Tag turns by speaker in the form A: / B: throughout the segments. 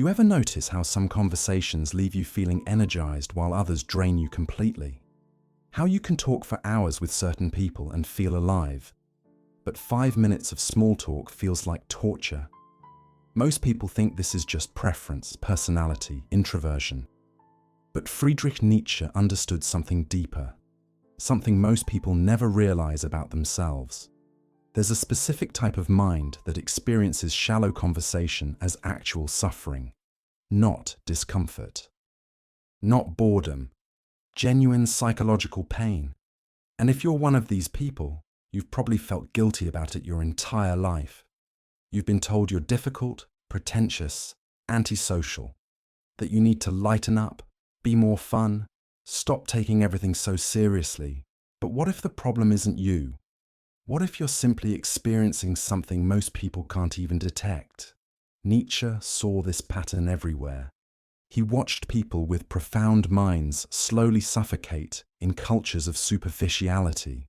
A: You ever notice how some conversations leave you feeling energized while others drain you completely? How you can talk for hours with certain people and feel alive, but 5 minutes of small talk feels like torture? Most people think this is just preference, personality, introversion. But Friedrich Nietzsche understood something deeper, something most people never realize about themselves. There's a specific type of mind that experiences shallow conversation as actual suffering, not discomfort, not boredom, genuine psychological pain. And if you're one of these people, you've probably felt guilty about it your entire life. You've been told you're difficult, pretentious, antisocial, that you need to lighten up, be more fun, stop taking everything so seriously. But what if the problem isn't you? What if you're simply experiencing something most people can't even detect? Nietzsche saw this pattern everywhere. He watched people with profound minds slowly suffocate in cultures of superficiality.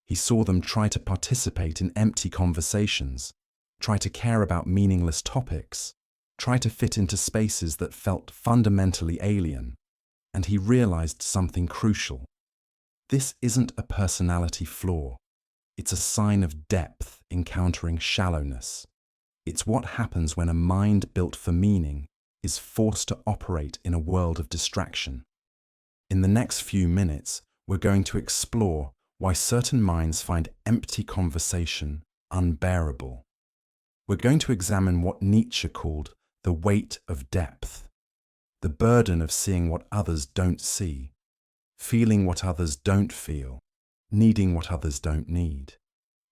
A: He saw them try to participate in empty conversations, try to care about meaningless topics, try to fit into spaces that felt fundamentally alien. And he realized something crucial. This isn't a personality flaw. It's a sign of depth encountering shallowness. It's what happens when a mind built for meaning is forced to operate in a world of distraction. In the next few minutes, we're going to explore why certain minds find empty conversation unbearable. We're going to examine what Nietzsche called the weight of depth, the burden of seeing what others don't see, feeling what others don't feel, needing what others don't need.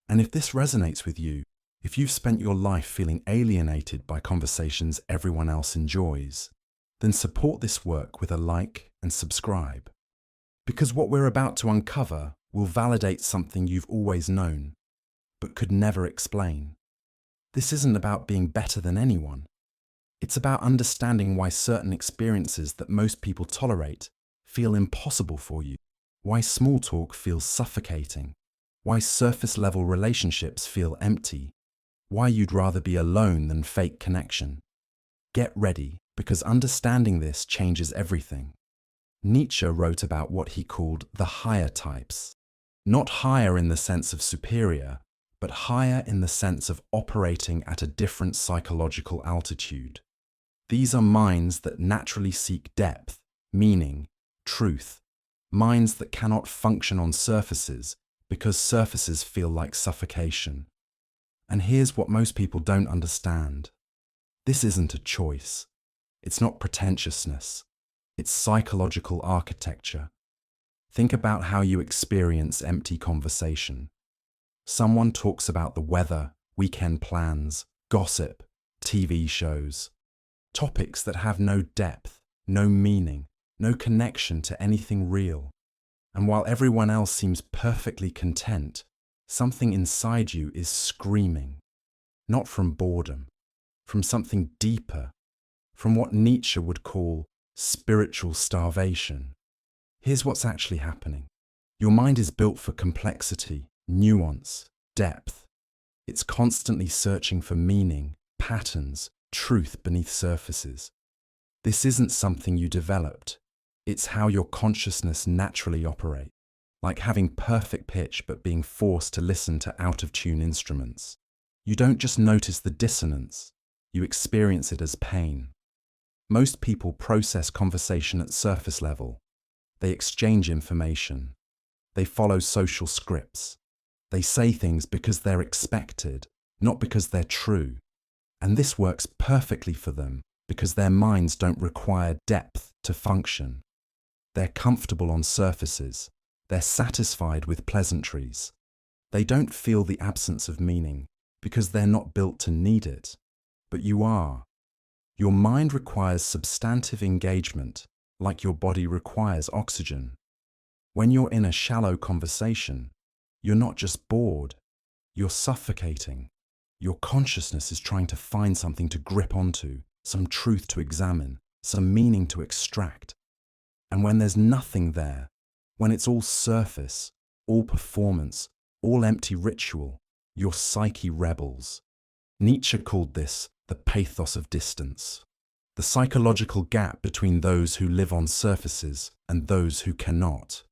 A: And if this resonates with you, if you've spent your life feeling alienated by conversations everyone else enjoys, then support this work with a like and subscribe. Because what we're about to uncover will validate something you've always known, but could never explain. This isn't about being better than anyone. It's about understanding why certain experiences that most people tolerate feel impossible for you, why small talk feels suffocating, why surface-level relationships feel empty, why you'd rather be alone than fake connection. Get ready, because understanding this changes everything. Nietzsche wrote about what he called the higher types. Not higher in the sense of superior, but higher in the sense of operating at a different psychological altitude. These are minds that naturally seek depth, meaning, truth. Minds that cannot function on surfaces because surfaces feel like suffocation. And here's what most people don't understand. This isn't a choice. It's not pretentiousness. It's psychological architecture. Think about how you experience empty conversation. Someone talks about the weather, weekend plans, gossip, TV shows. Topics that have no depth, no meaning, no connection to anything real. And while everyone else seems perfectly content, something inside you is screaming. Not from boredom, from something deeper, from what Nietzsche would call spiritual starvation. Here's what's actually happening. Your mind is built for complexity, nuance, depth. It's constantly searching for meaning, patterns, truth beneath surfaces. This isn't something you developed. It's how your consciousness naturally operates, like having perfect pitch but being forced to listen to out-of-tune instruments. You don't just notice the dissonance, you experience it as pain. Most people process conversation at surface level. They exchange information. They follow social scripts. They say things because they're expected, not because they're true. And this works perfectly for them because their minds don't require depth to function. They're comfortable on surfaces. They're satisfied with pleasantries. They don't feel the absence of meaning because they're not built to need it. But you are. Your mind requires substantive engagement, like your body requires oxygen. When you're in a shallow conversation, you're not just bored, you're suffocating. Your consciousness is trying to find something to grip onto, some truth to examine, some meaning to extract. And when there's nothing there, when it's all surface, all performance, all empty ritual, your psyche rebels. Nietzsche called this the pathos of distance. the psychological gap between those who live on surfaces and those who cannot.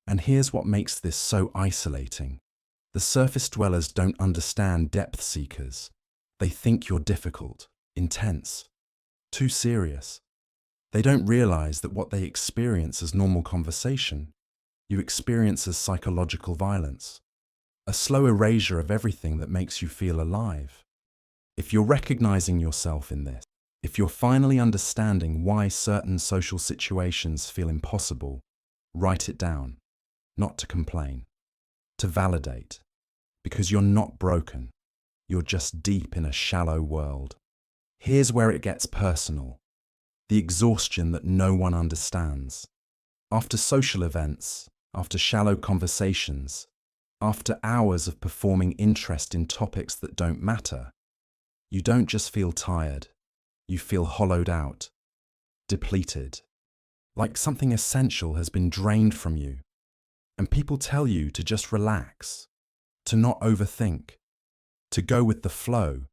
A: And here's what makes this so isolating. The surface dwellers don't understand depth seekers. They think you're difficult, intense, too serious. They don't realize that what they experience as normal conversation, you experience as psychological violence, a slow erasure of everything that makes you feel alive. If you're recognizing yourself in this, if you're finally understanding why certain social situations feel impossible, write it down, not to complain, to validate, because you're not broken, you're just deep in a shallow world. Here's where it gets personal. The exhaustion that no one understands. After social events, after shallow conversations, after hours of performing interest in topics that don't matter, you don't just feel tired, you feel hollowed out, depleted, like something essential has been drained from you. And people tell you to just relax, to not overthink, to go with the flow,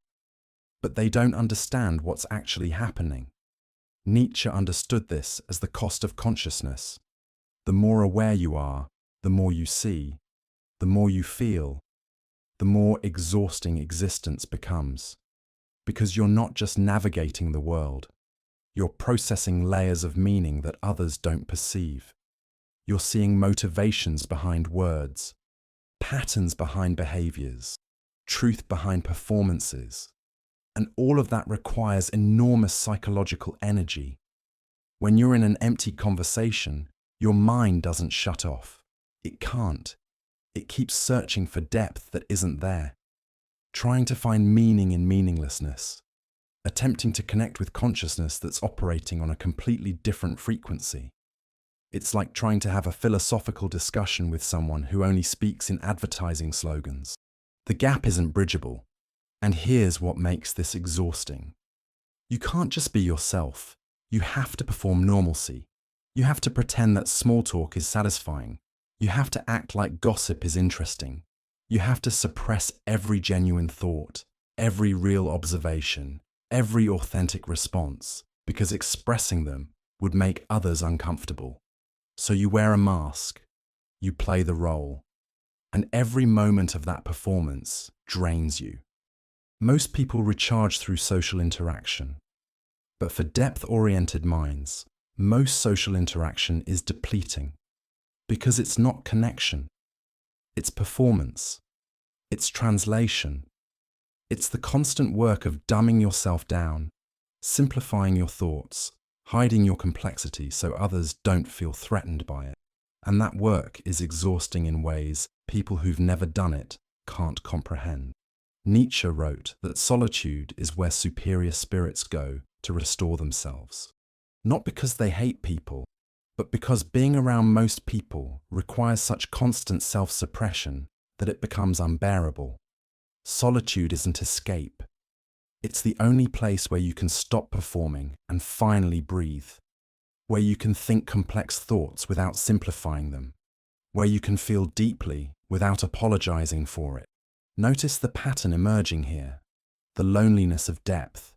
A: but they don't understand what's actually happening. Nietzsche understood this as the cost of consciousness. The more aware you are, the more you see, the more you feel, the more exhausting existence becomes. Because you're not just navigating the world, you're processing layers of meaning that others don't perceive. You're seeing motivations behind words, patterns behind behaviors, truth behind performances. And all of that requires enormous psychological energy. When you're in an empty conversation, your mind doesn't shut off. It can't. It keeps searching for depth that isn't there, trying to find meaning in meaninglessness, attempting to connect with consciousness that's operating on a completely different frequency. It's like trying to have a philosophical discussion with someone who only speaks in advertising slogans. The gap isn't bridgeable. And here's what makes this exhausting. You can't just be yourself. You have to perform normalcy. You have to pretend that small talk is satisfying. You have to act like gossip is interesting. You have to suppress every genuine thought, every real observation, every authentic response, because expressing them would make others uncomfortable. So you wear a mask, you play the role, and every moment of that performance drains you. Most people recharge through social interaction, but for depth-oriented minds, most social interaction is depleting because it's not connection, it's performance, it's translation, it's the constant work of dumbing yourself down, simplifying your thoughts, hiding your complexity so others don't feel threatened by it. And that work is exhausting in ways people who've never done it can't comprehend. Nietzsche wrote that solitude is where superior spirits go to restore themselves. Not because they hate people, but because being around most people requires such constant self-suppression that it becomes unbearable. Solitude isn't escape. It's the only place where you can stop performing and finally breathe, where you can think complex thoughts without simplifying them, where you can feel deeply without apologizing for it. Notice the pattern emerging here, the loneliness of depth.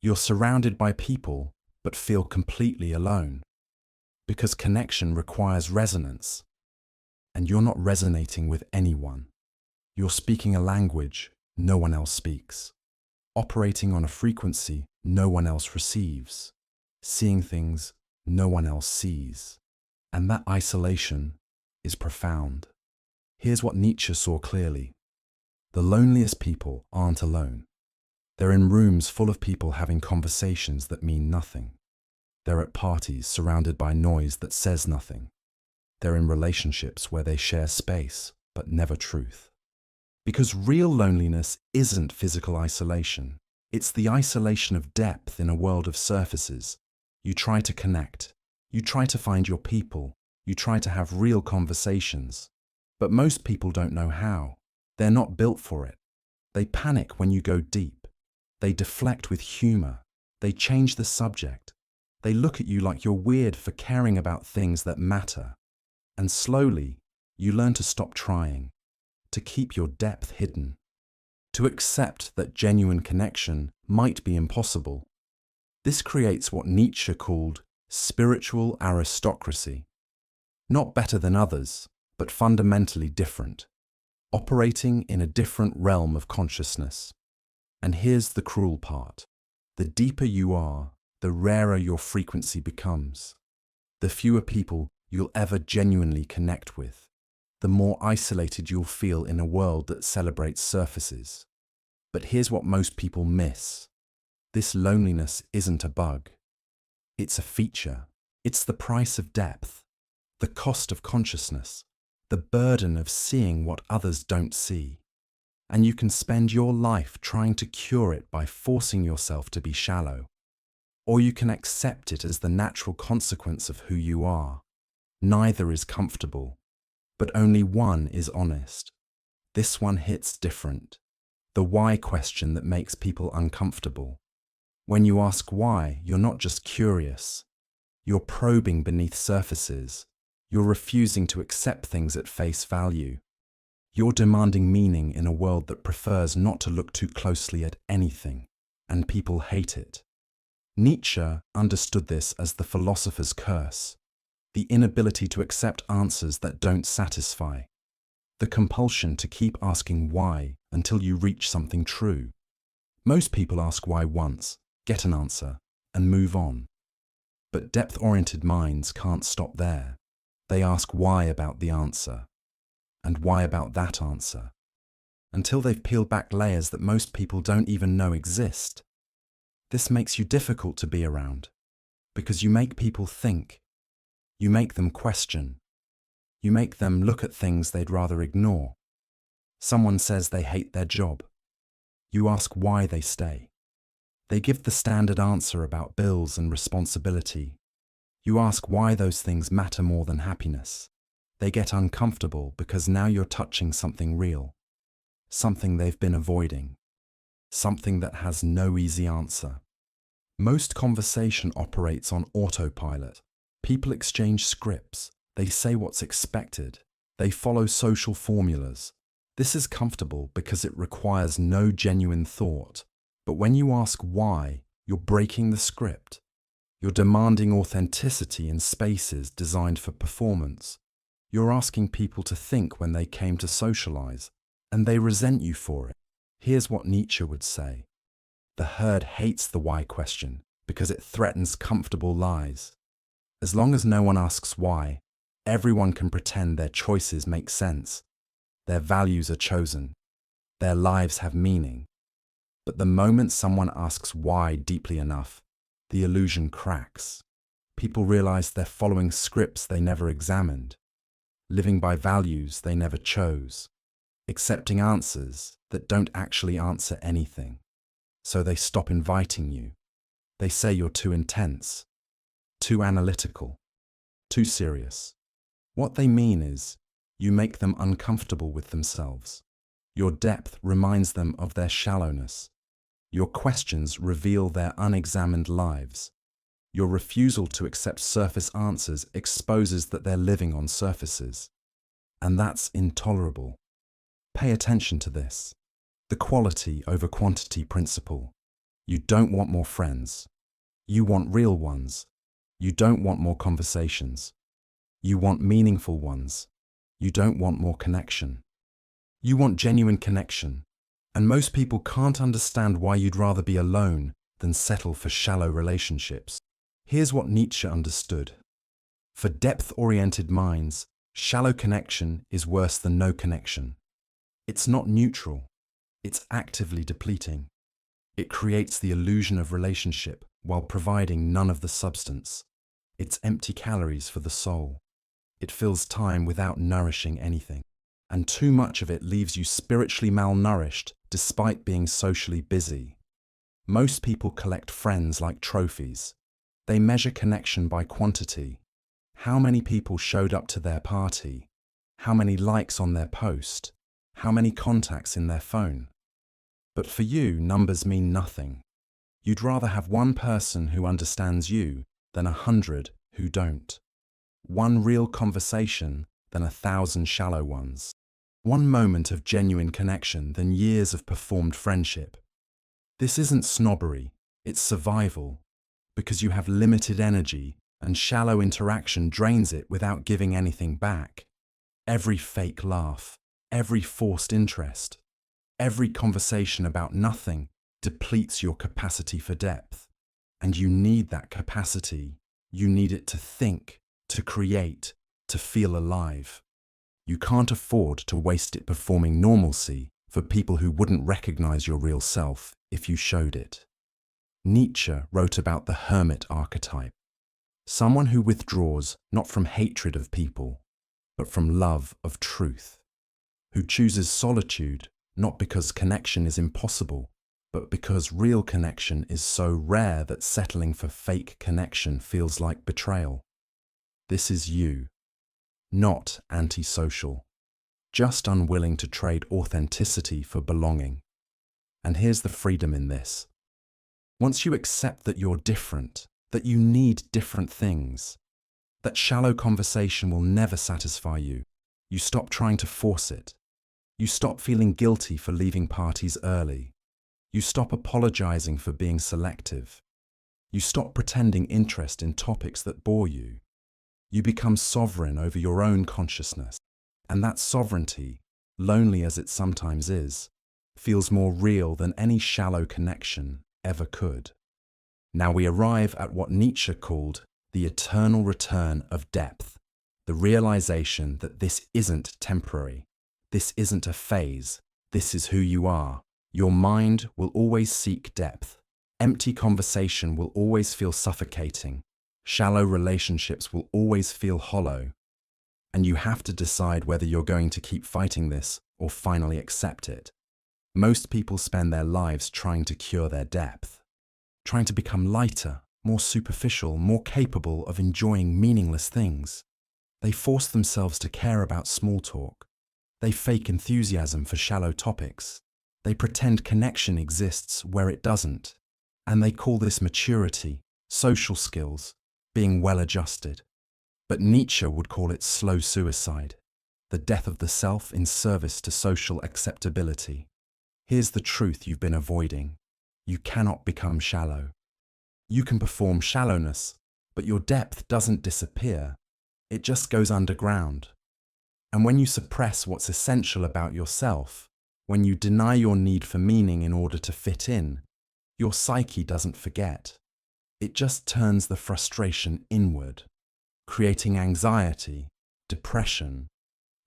A: You're surrounded by people, but feel completely alone. Because connection requires resonance, and you're not resonating with anyone. You're speaking a language no one else speaks, operating on a frequency no one else receives, seeing things no one else sees. And that isolation is profound. Here's what Nietzsche saw clearly. The loneliest people aren't alone. They're in rooms full of people having conversations that mean nothing. They're at parties surrounded by noise that says nothing. They're in relationships where they share space, but never truth. Because real loneliness isn't physical isolation. It's the isolation of depth in a world of surfaces. You try to connect. You try to find your people. You try to have real conversations. But most people don't know how. They're not built for it. They panic when you go deep. They deflect with humor. They change the subject. They look at you like you're weird for caring about things that matter. And slowly, you learn to stop trying, to keep your depth hidden, to accept that genuine connection might be impossible. This creates what Nietzsche called spiritual aristocracy. Not better than others, but fundamentally different, operating in a different realm of consciousness. And here's the cruel part. The deeper you are, the rarer your frequency becomes. The fewer people you'll ever genuinely connect with, the more isolated you'll feel in a world that celebrates surfaces. But here's what most people miss. This loneliness isn't a bug. It's a feature. It's the price of depth, the cost of consciousness, the burden of seeing what others don't see. And you can spend your life trying to cure it by forcing yourself to be shallow. Or you can accept it as the natural consequence of who you are. Neither is comfortable, but only one is honest. This one hits different. The why question that makes people uncomfortable. When you ask why, you're not just curious. You're probing beneath surfaces. You're refusing to accept things at face value. You're demanding meaning in a world that prefers not to look too closely at anything, and people hate it. Nietzsche understood this as the philosopher's curse, the inability to accept answers that don't satisfy, the compulsion to keep asking why until you reach something true. Most people ask why once, get an answer, and move on. But depth-oriented minds can't stop there. They ask why about the answer, and why about that answer, until they've peeled back layers that most people don't even know exist. This makes you difficult to be around, because you make people think. You make them question. You make them look at things they'd rather ignore. Someone says they hate their job. You ask why they stay. They give the standard answer about bills and responsibility. You ask why those things matter more than happiness. They get uncomfortable because now you're touching something real, something they've been avoiding, something that has no easy answer. Most conversation operates on autopilot. People exchange scripts. They say what's expected. They follow social formulas. This is comfortable because it requires no genuine thought. But when you ask why, you're breaking the script. You're demanding authenticity in spaces designed for performance. You're asking people to think when they came to socialize, and they resent you for it. Here's what Nietzsche would say. The herd hates the why question because it threatens comfortable lies. As long as no one asks why, everyone can pretend their choices make sense. Their values are chosen. Their lives have meaning. But the moment someone asks why deeply enough, the illusion cracks. People realize they're following scripts they never examined, living by values they never chose, accepting answers that don't actually answer anything. So they stop inviting you. They say you're too intense, too analytical, too serious. What they mean is, you make them uncomfortable with themselves. Your depth reminds them of their shallowness. Your questions reveal their unexamined lives. Your refusal to accept surface answers exposes that they're living on surfaces. And that's intolerable. Pay attention to this. The quality over quantity principle. You don't want more friends. You want real ones. You don't want more conversations. You want meaningful ones. You don't want more connection. You want genuine connection. And most people can't understand why you'd rather be alone than settle for shallow relationships. Here's what Nietzsche understood. For depth-oriented minds, shallow connection is worse than no connection. It's not neutral. It's actively depleting. It creates the illusion of relationship while providing none of the substance. It's empty calories for the soul. It fills time without nourishing anything. And too much of it leaves you spiritually malnourished despite being socially busy. Most people collect friends like trophies. They measure connection by quantity. How many people showed up to their party? How many likes on their post? How many contacts in their phone? But for you, numbers mean nothing. You'd rather have one person who understands you than 100 who don't. One real conversation than 1,000 shallow ones. One moment of genuine connection than years of performed friendship. This isn't snobbery, it's survival. because you have limited energy and shallow interaction drains it without giving anything back. Every fake laugh, every forced interest, every conversation about nothing depletes your capacity for depth. And you need that capacity. You need it to think, to create, to feel alive. You can't afford to waste it performing normalcy for people who wouldn't recognize your real self if you showed it. Nietzsche wrote about the hermit archetype, someone who withdraws not from hatred of people, but from love of truth, who chooses solitude not because connection is impossible, but because real connection is so rare that settling for fake connection feels like betrayal. This is you, not antisocial, just unwilling to trade authenticity for belonging. And here's the freedom in this. Once you accept that you're different, that you need different things, that shallow conversation will never satisfy you, you stop trying to force it. You stop feeling guilty for leaving parties early. You stop apologizing for being selective. You stop pretending interest in topics that bore you. You become sovereign over your own consciousness. And that sovereignty, lonely as it sometimes is, feels more real than any shallow connection ever could. Now we arrive at what Nietzsche called the eternal return of depth, the realization that this isn't temporary, this isn't a phase, this is who you are. Your mind will always seek depth. Empty conversation will always feel suffocating. Shallow relationships will always feel hollow. And you have to decide whether you're going to keep fighting this or finally accept it. Most people spend their lives trying to cure their depth, trying to become lighter, more superficial, more capable of enjoying meaningless things. They force themselves to care about small talk. They fake enthusiasm for shallow topics. They pretend connection exists where it doesn't. And they call this maturity, social skills, being well-adjusted. But Nietzsche would call it slow suicide, the death of the self in service to social acceptability. Here's the truth you've been avoiding. You cannot become shallow. You can perform shallowness, but your depth doesn't disappear. It just goes underground. And when you suppress what's essential about yourself, when you deny your need for meaning in order to fit in, your psyche doesn't forget. It just turns the frustration inward, creating anxiety, depression,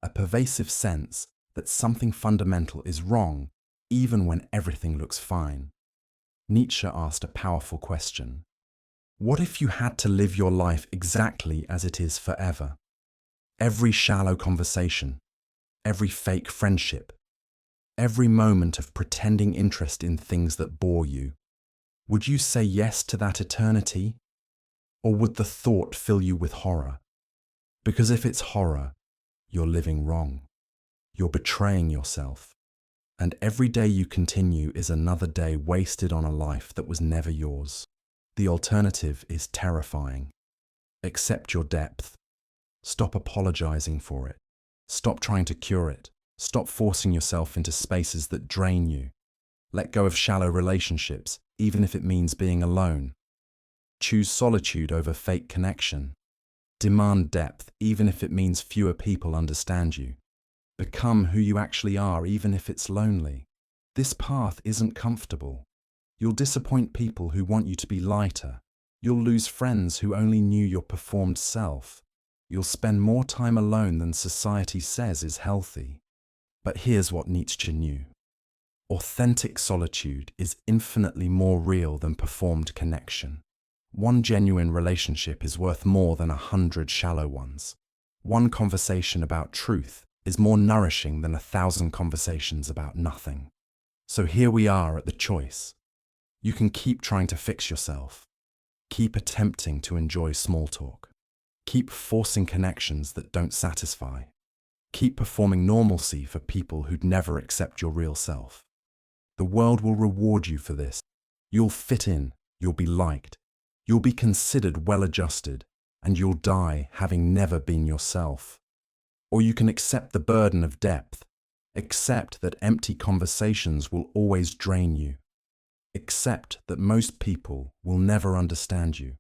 A: a pervasive sense that something fundamental is wrong even when everything looks fine. Nietzsche asked a powerful question. What if you had to live your life exactly as it is forever? Every shallow conversation, every fake friendship, every moment of pretending interest in things that bore you. Would you say yes to that eternity? Or would the thought fill you with horror? Because if it's horror, you're living wrong. You're betraying yourself. And every day you continue is another day wasted on a life that was never yours. The alternative is terrifying. Accept your depth. Stop apologizing for it. Stop trying to cure it. Stop forcing yourself into spaces that drain you. Let go of shallow relationships, even if it means being alone. Choose solitude over fake connection. Demand depth, even if it means fewer people understand you. Become who you actually are, even if it's lonely. This path isn't comfortable. You'll disappoint people who want you to be lighter. You'll lose friends who only knew your performed self. You'll spend more time alone than society says is healthy. But here's what Nietzsche knew. Authentic solitude is infinitely more real than performed connection. One genuine relationship is worth more than 100 shallow ones. One conversation about truth is more nourishing than 1,000 conversations about nothing. So here we are at the choice. You can keep trying to fix yourself. Keep attempting to enjoy small talk. Keep forcing connections that don't satisfy. Keep performing normalcy for people who'd never accept your real self. The world will reward you for this. You'll fit in, you'll be liked, you'll be considered well-adjusted, and you'll die having never been yourself. Or you can accept the burden of depth, accept that empty conversations will always drain you, Accept that most people will never understand you.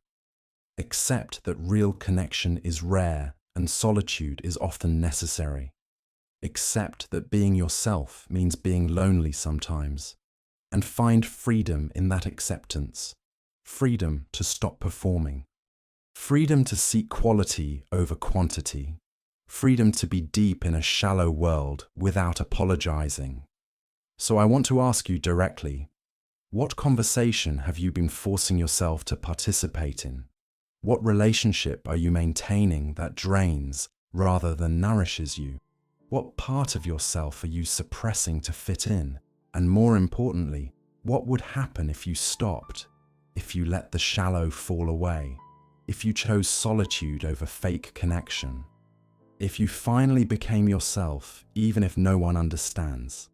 A: Accept that real connection is rare and solitude is often necessary. Accept that being yourself means being lonely sometimes. And find freedom in that acceptance. Freedom to stop performing. Freedom to seek quality over quantity. Freedom to be deep in a shallow world without apologizing. So I want to ask you directly, what conversation have you been forcing yourself to participate in? What relationship are you maintaining that drains rather than nourishes you? What part of yourself are you suppressing to fit in? And more importantly, what would happen if you stopped? If you let the shallow fall away? If you chose solitude over fake connection? If you finally became yourself, even if no one understands?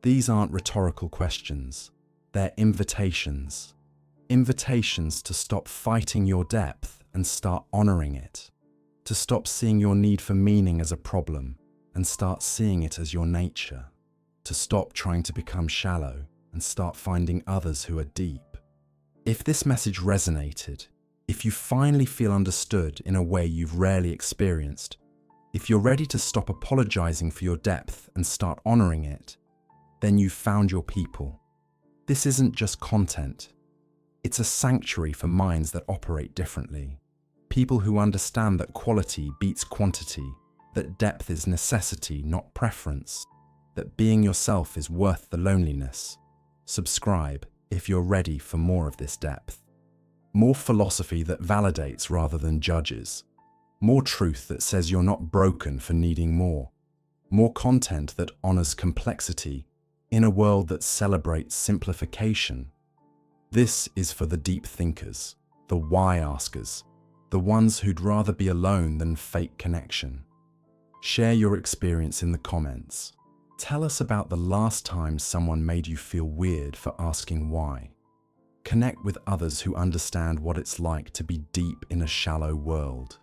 A: These aren't rhetorical questions. They're invitations. Invitations to stop fighting your depth and start honoring it. To stop seeing your need for meaning as a problem and start seeing it as your nature. To stop trying to become shallow and start finding others who are deep. If this message resonated, if you finally feel understood in a way you've rarely experienced, if you're ready to stop apologizing for your depth and start honoring it, then you've found your people. This isn't just content. It's a sanctuary for minds that operate differently. People who understand that quality beats quantity, that depth is necessity, not preference, that being yourself is worth the loneliness. Subscribe if you're ready for more of this depth. More philosophy that validates rather than judges. More truth that says you're not broken for needing more. More content that honors complexity in a world that celebrates simplification. This is for the deep thinkers, the why askers, the ones who'd rather be alone than fake connection. Share your experience in the comments. Tell us about the last time someone made you feel weird for asking why. Connect with others who understand what it's like to be deep in a shallow world.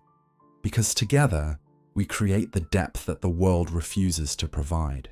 A: Because together, we create the depth that the world refuses to provide.